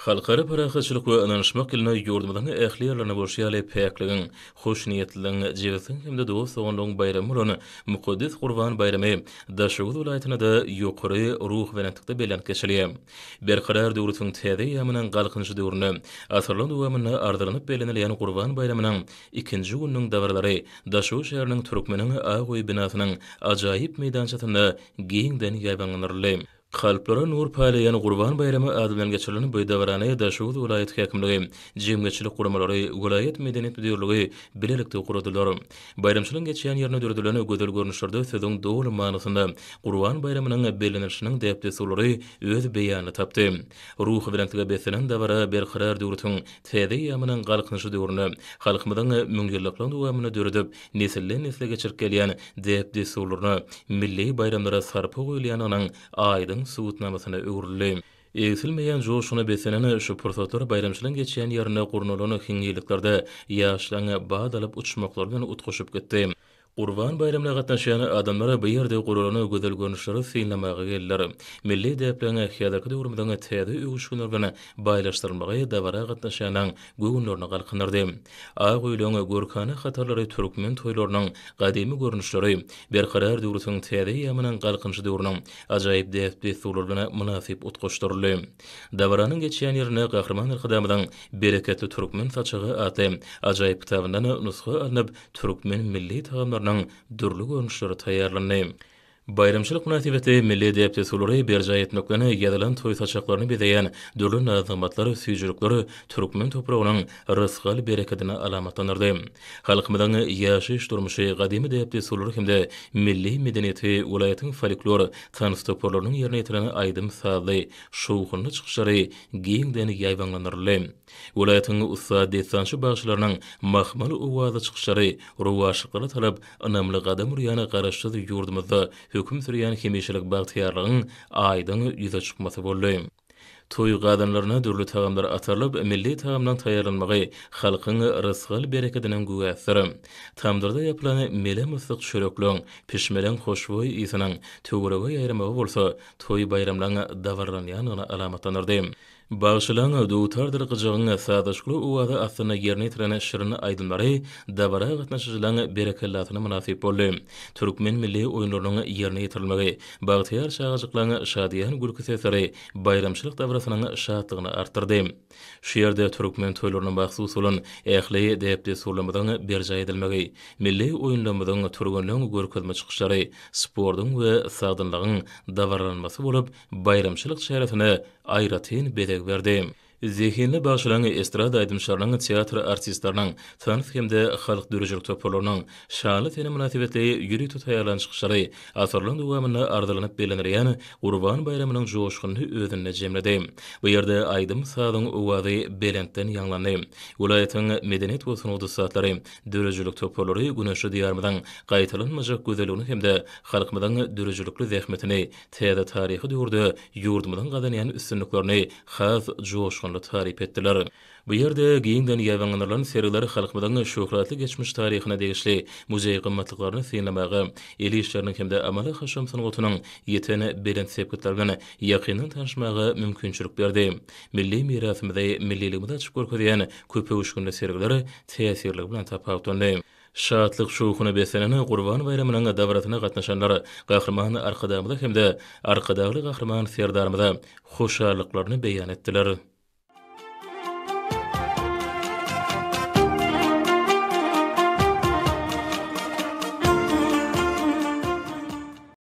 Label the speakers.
Speaker 1: Halkara paraxatçylyk we ynanışmak ýylyna ýurdumyň ähli ýerlerine bolşýaly päkligiň, hoş niýetliligiň, jegisin hemde dost oganyň bayramy bolany Muqaddes Gurban bayramy Daşoğuz vilayatyna da ýokary ruh werentikde belenip geçilýär. Berkarar döwrütiň täze ýamynyň galkynjy döwrüne, asyrlan dowamyna ardylanyp belenilýän Gurban bayramynyň ikinji günüň dawarlary Daşoğuz şäheriniň türkmeniň Agoý binasynyň ajaýyp meýdançasynda giňden ýaýbanlanyrly. Kalplara nur paylayan Gurban bayramy ady bilen geçirilen bu dawarany Daşoğuz vilayet häkimligi, jemgyçilik guramalary, vilayet medeniyet müdürligi bilelikde guradylar. Bayramçylygyň geçýän ýerine döredilene gözel görnüşlerde söziň dowly manysynda Gurban bayramynyň belenişiniň däpde sulary öz beýany tapdy. Ruh bilentige beslenen dawara berkarar döwrütiň täze ýamynyň galkynjy döwrüne, halkymyzyň müňgerlikleriniň dowamyna döredip, nesilden nesile geçirip gelýän däpde sularyny milli bayramlara sarpa goýulýanynyň aýdyň suwutnamasyna öwrüli. Egsilmeýän joşuna beslenen şu pursatlar bayramçylygyň geçýän ýerine gurnulyny hiňýeliklerde ýaşlaňa bad alyp uçmaklar bilen utguşup gitdi. Gurban bayramyna gatnaşýan adamlara bu ýerde gurulany gözel görnüşleri synlamagy geldiler. Milli däpleňe häzirki döwrümizden täze öwüşgünler bilen baýlaşdyrylmagy dawara gatnaşýanyň göwnlerini galkynyrdy. Agoýlaňy görkany hatarlary türkmen toýlarynyň gadymy görnüşleri berkarar döwrütiň täze ýamynyň galkynjy döwrüniň ajaýyp däpli suwlar bilen munasyp utguşdyrly. Dawaranyň geçýän ýerine gahrman ýerdamyň bereketli türkmen saçagy aty ajaýyp kitabyndan nusga alınıp türkmen milli tagamlarynyň dürli görnüşleri taýýarlandy. Bayramçylyk münasibeti milli däpde sulary berja etmeklerine ýazylan toý saçaklaryny bezeýän dürli nazamatlar süýjülükleri türkmen topragynyň rızgal bereketine alamatlanyrdy. Halkymyzyň ýaşaýyş durmuşy gadymy däpde sulary hemde milli medeniýeti welaýatyň folklor transportlarynyň ýerine ýetiren aýdym sazly, şowhunly çykyşlary giňden ýaýbanlanyrly. Welaýatyň ussa desançy bagşlarynyň mahmaly owaza çykyşlary ruwaşykly talap anamly gadam urýany garaşsyz ýurdumyzda höküm sürýän hemişelik bagtyarlygyň aýdyň ýüze çykmasy boldy. Toy gadanlaryna dürli tagamlar atarlyp, milli tagamdan taýýarlanmagy halkyň rızgal bereketiniň güwäsiri. Tamdyrda ýapylan mele mysyk çörekleň, pişmelen hoşboý ýysynyň töwerege ýaýramagy bolsa, toy bayramlaryna dawarlanýanyna alamatlanyrdy. Bağışılan doğutardır gıcağın sadaşkulu uvadı aslına yerine tirene şırını aydınları davara gatnaşıcılan berekellatına münasip boldy. Türkmen milli oyunlarının yerine yetirilmegi, bağıtıyar şağıcıklarına şadiyan gülkü sesleri bayramçılık davrasının şahatlıqını arttırdı. Şu yerde Türkmen toylarının baxsus olan ähli däpde surlamydan berja edilmegi, milli oyunlarımızın türgünlüğün görkezme çıkışları, spordun ve sağdınlığın davarlanması bolup bayramçılık şerefine aýratyn bedeg berdi. Zehinli bağışılan estrada aydımşarlarının teatr artistlarının tanıt hemde halk dürücülük toparlarının şanlı teni münasibetli yürü tutayalan çıkışları asırlan duvamına ardılanıp beleniryen Gurban bayramının joşkunlu özünne cemledi. Bu yerde aydım sağdın uvadı belentten yanlandı. Vilayetın medeniyet olsun odu saatları dürücülük toparları güneşli diyarmadan qaytalanmacak güzelliğini hemde halkımıdan dürücülüklü zehmetini täze tarihi döwürde yurdumyzyň gadanayan üstünliklerini has joşkunlu tarif etdiler. Bu ýerde giňden ýaýbanlanyrlan serileri halkymyzyň şöhratly geçmiş taryhyna degişli muzey gymmatlyklaryny synlamagy, el işleriniň hemde amala haşam sanatynyň ýetene beren sepetler bilen ýakyndan tanışmagy mümkinçilik berdi. Milli mirasymyzy milliligimizi açyp görkezýän köpüýüşgünli serileri täsirli bilen tapawutlandy. Şahatlyk şowhuny beslenen Gurban bayramynyň dawratyna gatnaşanlar gahrman arkadamyda hemde arkadagly gahrman serdarmyda hoşallyklaryny beýan etdiler.